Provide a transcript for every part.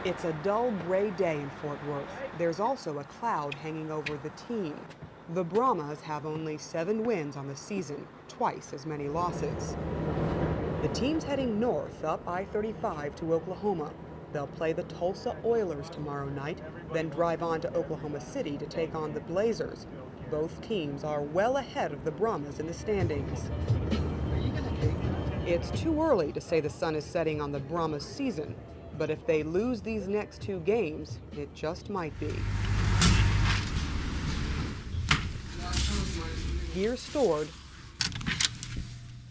It's a dull gray day in Fort Worth. There's also a cloud hanging over the team. The Brahmas have only 7 wins on the season, twice as many losses. The team's heading north up I-35 to Oklahoma. They'll play the Tulsa Oilers tomorrow night, then drive on to Oklahoma City to take on the Blazers. Both teams are well ahead of the Brahmas in the standings. It's too early to say the sun is setting on the Brahmas season, but if they lose these next 2 games, it just might be. Gear stored,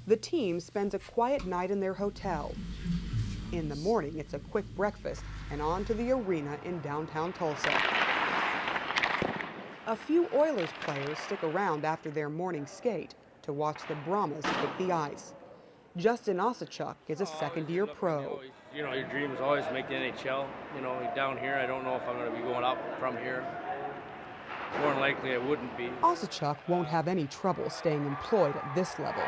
the team spends a quiet night in their hotel. In the morning, it's a quick breakfast and on to the arena in downtown Tulsa. A few Oilers players stick around after their morning skate to watch the Brahmas kick the ice. Justin Osachuk is a second-year pro. You know, your dream is always to make the NHL. You know, down here, I don't know if I'm going to be going up from here. More than likely, I wouldn't be. Osachuk won't have any trouble staying employed at this level,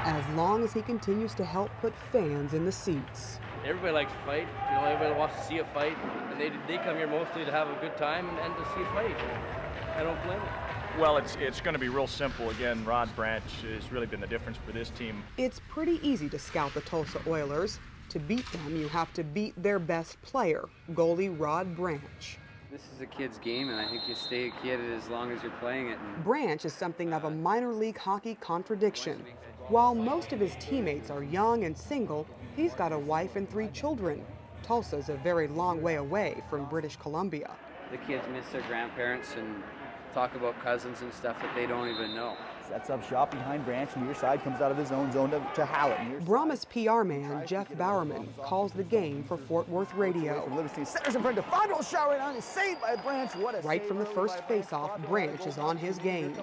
as long as he continues to help put fans in the seats. Everybody likes to fight. You know, everybody wants to see a fight, and they come here mostly to have a good time and to see a fight. I don't blame them. Well, it's going to be real simple. Again, Rod Branch has really been the difference for this team. It's pretty easy to scout the Tulsa Oilers. To beat them, you have to beat their best player, goalie Rod Branch. This is a kid's game, and I think you stay a kid as long as you're playing it. Branch is something of a minor league hockey contradiction. While most of his teammates are young and single, he's got a wife and 3 children. Tulsa's a very long way away from British Columbia. The kids miss their grandparents and talk about cousins and stuff that they don't even know. Sets up shop behind Branch, near side, comes out of his own zone to Hallett. Brahmas PR man Jeff Bowerman calls the game for Fort Worth radio. Centers in front of 5-goal shot right on, is saved by Branch. Right from the first faceoff, Branch is on his game.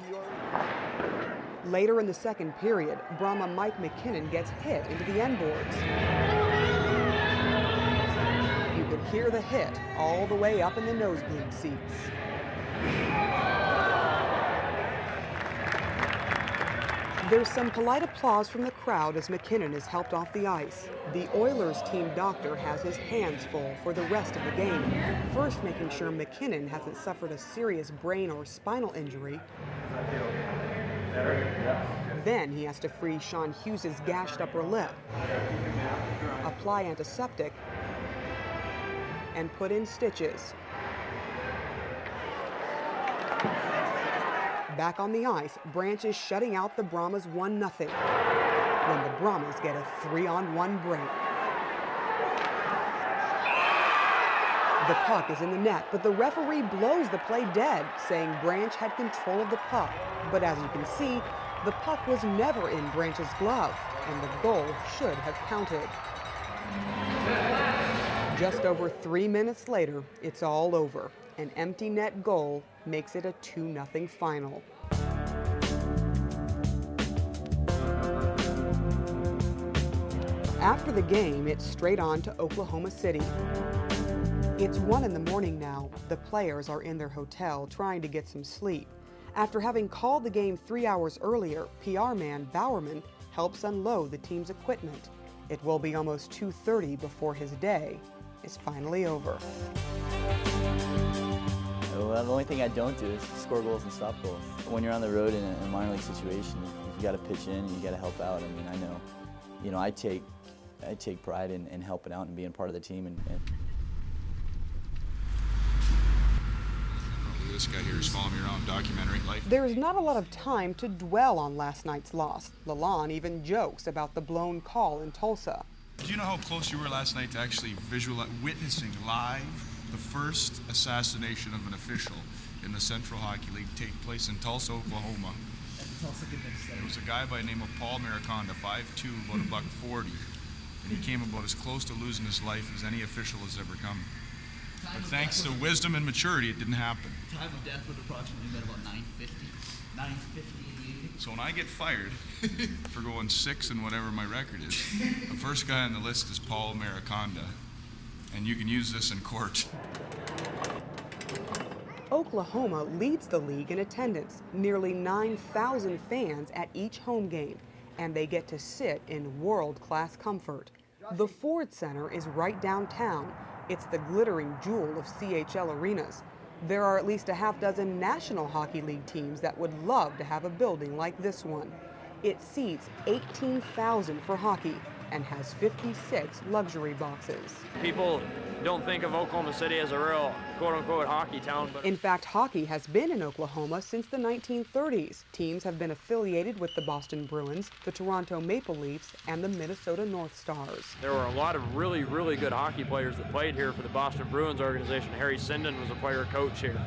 Later in the second period, Brahma Mike McKinnon gets hit into the end boards. You could hear the hit all the way up in the nosebleed seats. There's some polite applause from the crowd as McKinnon is helped off the ice. The Oilers team doctor has his hands full for the rest of the game. First, making sure McKinnon hasn't suffered a serious brain or spinal injury. Then he has to free Sean Hughes' gashed upper lip, apply antiseptic, and put in stitches. Back on the ice, Branch is shutting out the Brahmas 1-0 when the Brahmas get a 3-on-1 break. The puck is in the net, but the referee blows the play dead, saying Branch had control of the puck. But as you can see, the puck was never in Branch's glove, and the goal should have counted. Just over 3 minutes later, it's all over. An empty net goal makes it a 2-0 final. After the game, it's straight on to Oklahoma City. It's 1 in the morning now. The players are in their hotel trying to get some sleep. After having called the game 3 hours earlier, PR man Bowerman helps unload the team's equipment. It will be almost 2:30 before his day is finally over. Well, the only thing I don't do is score goals and stop goals. When you're on the road in a minor league situation, you got to pitch in, you got to help out. I mean, I know, I take pride in helping out and being part of the team. And this guy here is following me around documentary life. There's not a lot of time to dwell on last night's loss. LaLonde even jokes about the blown call in Tulsa. Do you know how close you were last night to actually witnessing live the first assassination of an official in the Central Hockey League take place in Tulsa, Oklahoma? It was a guy by the name of Paul Mariconda, 5'2", about $140, and he came about as close to losing his life as any official has ever come. But thanks to wisdom and maturity, it didn't happen. Time of death would approximately been about 9:50 in the So when I get fired for going 6 in whatever my record is, the first guy on the list is Paul Mariconda, and you can use this in court. Oklahoma leads the league in attendance, nearly 9,000 fans at each home game, and they get to sit in world-class comfort. The Ford Center is right downtown. It's the glittering jewel of CHL arenas. There are at least a half dozen National Hockey League teams that would love to have a building like this one. It seats 18,000 for hockey and has 56 luxury boxes. People don't think of Oklahoma City as a real quote-unquote hockey town, but In fact, hockey has been in Oklahoma since the 1930s. Teams have been affiliated with the Boston Bruins, the Toronto Maple Leafs, and the Minnesota North Stars. there were a lot of really, really good hockey players that played here for the Boston Bruins organization. Harry Sinden was a player-coach here.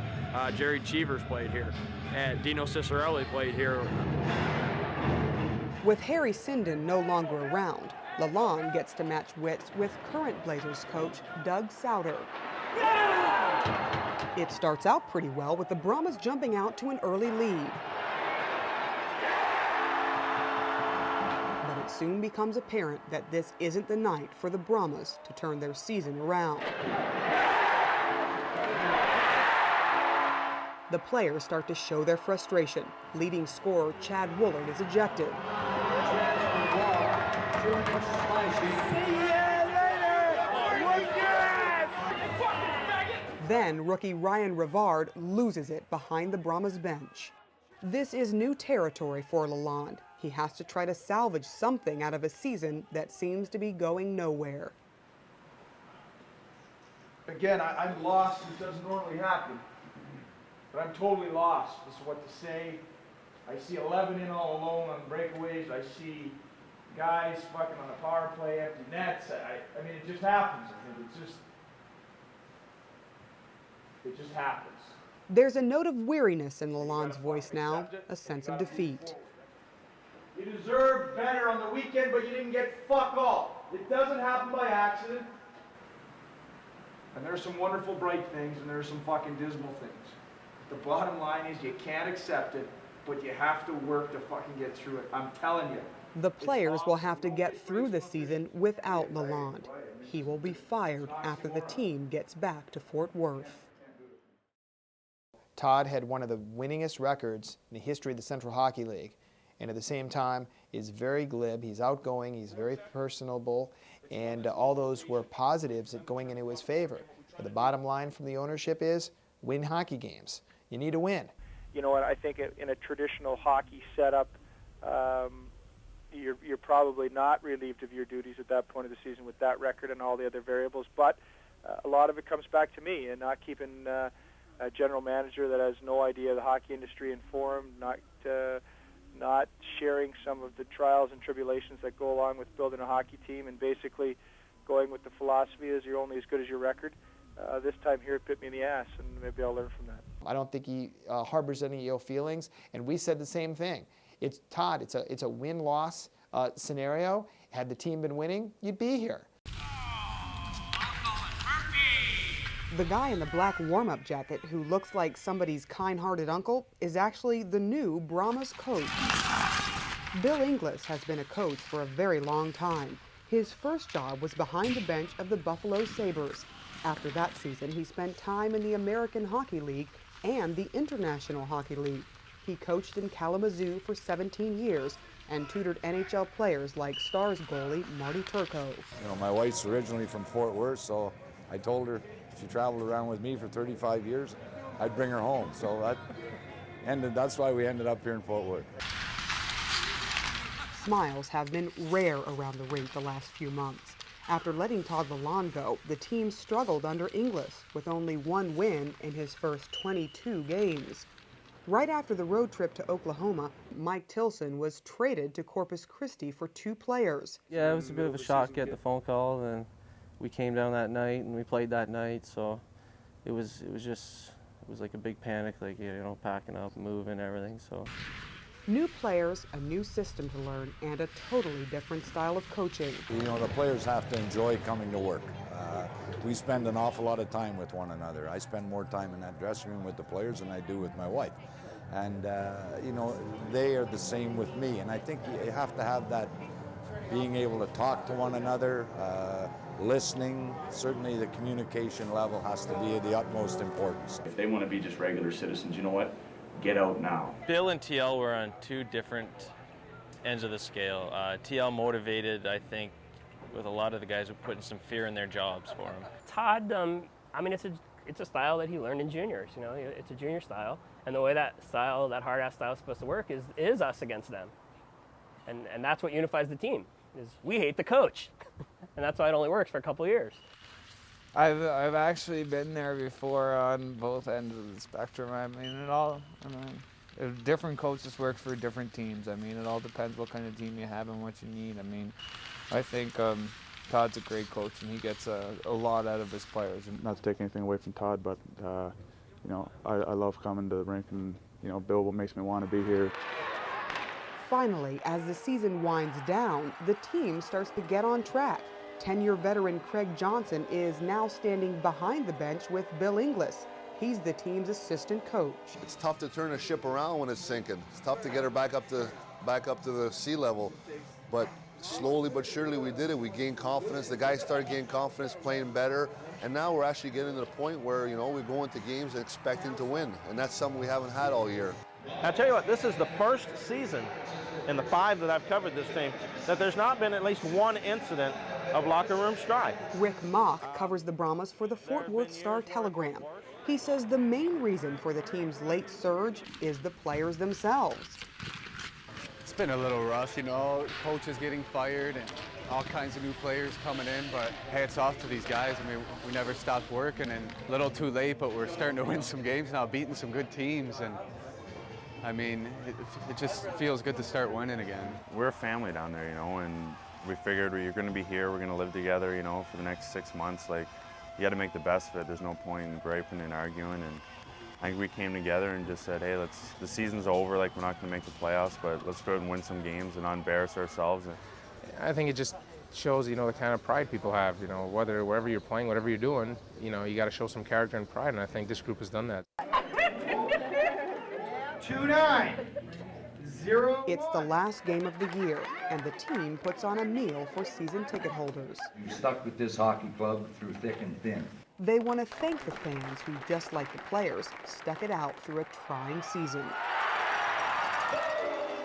Jerry Cheevers played here. And Dino Cicerelli played here. With Harry Sinden no longer around, LaLonde gets to match wits with current Blazers coach Doug Sauter. It starts out pretty well with the Brahmas jumping out to an early lead. But it soon becomes apparent that this isn't the night for the Brahmas to turn their season around. The players start to show their frustration. Leading scorer Chad Woolard is ejected. Then rookie Ryan Rivard loses it behind the Brahmas bench. This is new territory for LaLonde. He has to try to salvage something out of a season that seems to be going nowhere. Again, I'm lost. This doesn't normally happen. But I'm totally lost as to what to say. I see 11 in all alone on breakaways. I see guys fucking on a power play, empty nets. I mean, it just happens. I think it just happens. There's a note of weariness in LaLonde's voice now, a sense of defeat. You deserved better on the weekend, but you didn't get fuck all. It doesn't happen by accident. And there's some wonderful bright things, and there's some fucking dismal things. The bottom line is you can't accept it, but you have to work to fucking get through it. I'm telling you. The players will have to get through the season without LaLonde. He will be fired after the team gets back to Fort Worth. Todd had one of the winningest records in the history of the Central Hockey League, and at the same time is very glib, he's outgoing, he's very personable, and all those were positives that going into his favor. But the bottom line from the ownership is win hockey games. You need to win. You know, and I think in a traditional hockey setup, you're probably not relieved of your duties at that point of the season with that record and all the other variables, but a lot of it comes back to me and not keeping a general manager that has no idea of the hockey industry informed, not sharing some of the trials and tribulations that go along with building a hockey team, and basically going with the philosophy is you're only as good as your record. This time here it bit me in the ass, and maybe I'll learn from that. I don't think he harbors any ill feelings, and we said the same thing. It's Todd, it's a win-loss scenario. Had the team been winning, you'd be here. The guy in the black warm-up jacket who looks like somebody's kind-hearted uncle is actually the new Brahmas coach. Bill Inglis has been a coach for a very long time. His first job was behind the bench of the Buffalo Sabres. After that season, he spent time in the American Hockey League and the International Hockey League. He coached in Kalamazoo for 17 years and tutored NHL players like Stars goalie Marty Turco. You know, my wife's originally from Fort Worth, so I told her she traveled around with me for 35 years, I'd bring her home. So that's why we ended up here in Fort Worth. Smiles have been rare around the rink the last few months. After letting Todd LaLonde go, the team struggled under Inglis with only one win in his first 22 games. Right after the road trip to Oklahoma, Mike Tilson was traded to Corpus Christi for 2 players. Yeah, it was a bit of a shock to get the phone call, and we came down that night and we played that night, so it was like a big panic, like, you know, packing up, moving, everything. So new players, a new system to learn, and a totally different style of coaching. You know, the players have to enjoy coming to work. We spend an awful lot of time with one another. I spend more time in that dressing room with the players than I do with my wife. And, you know, they are the same with me. And I think you have to have that being able to talk to one another, listening. Certainly the communication level has to be of the utmost importance. If they want to be just regular citizens, you know what? Get out now. Bill and TL were on 2 different ends of the scale. TL motivated, I think, with a lot of the guys who put some fear in their jobs for them. Todd, I mean, it's a style that he learned in juniors. You know, it's a junior style, and the way that style, that hard-ass style, is supposed to work is us against them, and that's what unifies the team. Is we hate the coach, and that's why it only works for a couple of years. I've actually been there before on both ends of the spectrum. I mean, different coaches work for different teams. I mean, it all depends what kind of team you have and what you need. I mean, I think Todd's a great coach, and he gets a lot out of his players. And not to take anything away from Todd, but you know, I love coming to the rink and, you know, Bill, what makes me want to be here. Finally, as the season winds down, the team starts to get on track. 10-year veteran Craig Johnson is now standing behind the bench with Bill Inglis. He's the team's assistant coach. It's tough to turn a ship around when it's sinking. It's tough to get her back up to the sea level, but slowly but surely we did it. We gained confidence. The guys started gaining confidence, playing better, and now we're actually getting to the point where, you know, we go into games expecting to win, and that's something we haven't had all year. I'll tell you what, this is the first season in the 5 that I've covered this team that there's not been at least one incident of locker room strife. Rick Mock covers the Brahmas for the Fort Worth Star-Telegram. He says the main reason for the team's late surge is the players themselves. It's been a little rough, you know, coaches getting fired and all kinds of new players coming in, but hats off to these guys. I mean, we never stopped working, and a little too late, but we're starting to win some games now, beating some good teams, and I mean, it just feels good to start winning again. We're a family down there, you know, and we figured you're going to be here, we're going to live together, you know, for the next 6 months. Like, you got to make the best of it. There's no point in griping and arguing, and I think we came together and just said, hey, the season's over, like, we're not going to make the playoffs, but let's go ahead and win some games and not embarrass ourselves. I think it just shows, you know, the kind of pride people have, you know, wherever you're playing, whatever you're doing, you know, you got to show some character and pride, and I think this group has done that. 2-9. 0. It's the last game of the year, and the team puts on a meal for season ticket holders. You stuck with this hockey club through thick and thin. They want to thank the fans who, just like the players, stuck it out through a trying season.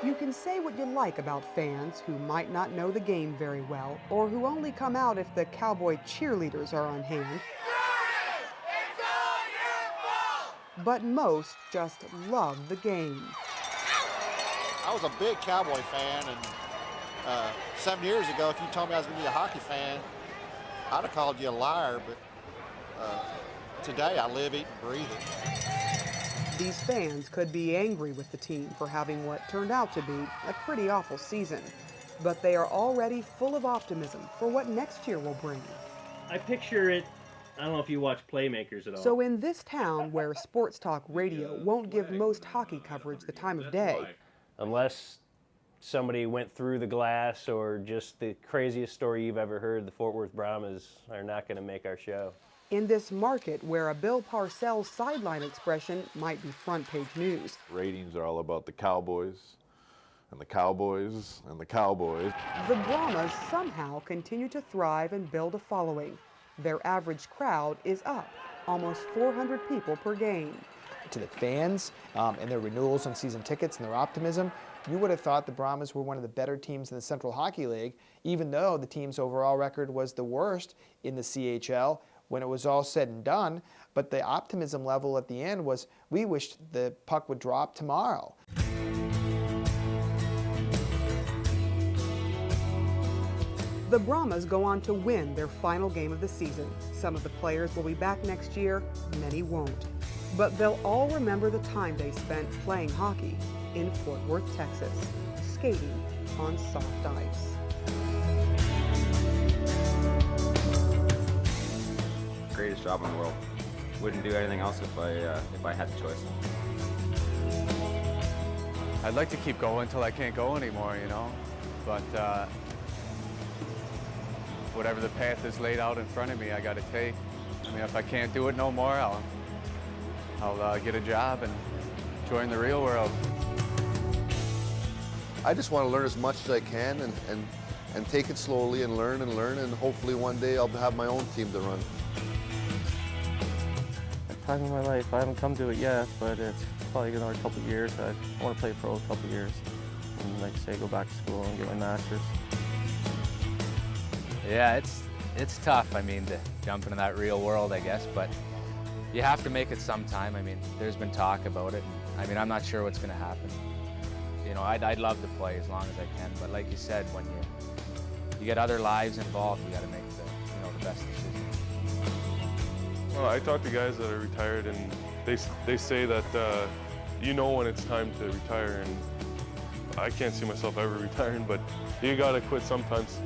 You can say what you like about fans who might not know the game very well, or who only come out if the Cowboy cheerleaders are on hand. But most just love the game. I was a big Cowboy fan, and 7 years ago, if you told me I was going to be a hockey fan, I'd have called you a liar, but today I live, eat, and breathe it. These fans could be angry with the team for having what turned out to be a pretty awful season, but they are already full of optimism for what next year will bring. I picture it, I don't know if you watch Playmakers at all. So in this town where sports talk radio won't give most hockey coverage the time of day, unless somebody went through the glass or just the craziest story you've ever heard, the Fort Worth Brahmas are not going to make our show. In this market where a Bill Parcells sideline expression might be front page news. Ratings are all about the Cowboys and the Cowboys and the Cowboys. The Brahmas somehow continue to thrive and build a following. Their average crowd is up, almost 400 people per game. To the fans and their renewals on season tickets and their optimism, you would have thought the Brahmas were one of the better teams in the Central Hockey League, even though the team's overall record was the worst in the CHL when it was all said and done. But the optimism level at the end was, we wished the puck would drop tomorrow. The Brahmas go on to win their final game of the season. Some of the players will be back next year, many won't. But they'll all remember the time they spent playing hockey in Fort Worth, Texas, skating on soft ice. Greatest job in the world. Wouldn't do anything else if I had the choice. I'd like to keep going until I can't go anymore, you know, but whatever the path is laid out in front of me, I got to take. I mean, if I can't do it no more, I'll get a job and join the real world. I just want to learn as much as I can and take it slowly and learn, and hopefully one day I'll have my own team to run. Time of my life, I haven't come to it yet, but it's probably another couple of years. I want to play pro a couple of years, and like I say, go back to school and get my master's. Yeah, it's tough. I mean, to jump into that real world, I guess, but you have to make it sometime. I mean, there's been talk about it. I mean, I'm not sure what's going to happen. You know, I'd love to play as long as I can, but like you said, when you get other lives involved, you got to make the best decision. Well, I talk to guys that are retired, and they say that when it's time to retire, and I can't see myself ever retiring, but you got to quit sometimes.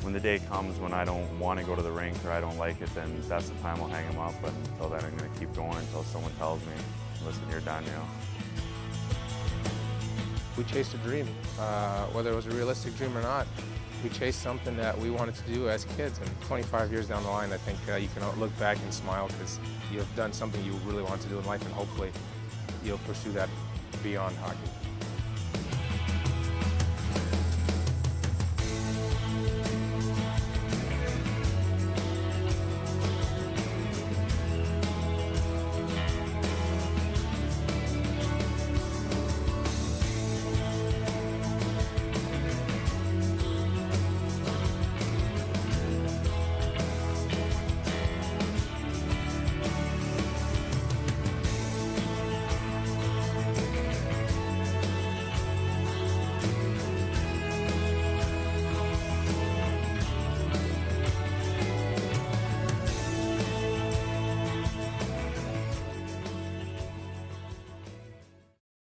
When the day comes when I don't want to go to the rink or I don't like it, then that's the time I'll hang them up. But until then, I'm going to keep going until someone tells me, listen, you're done, We chased a dream, whether it was a realistic dream or not. We chased something that we wanted to do as kids, and 25 years down the line, I think you can look back and smile because you've done something you really want to do in life, and hopefully you'll pursue that beyond hockey.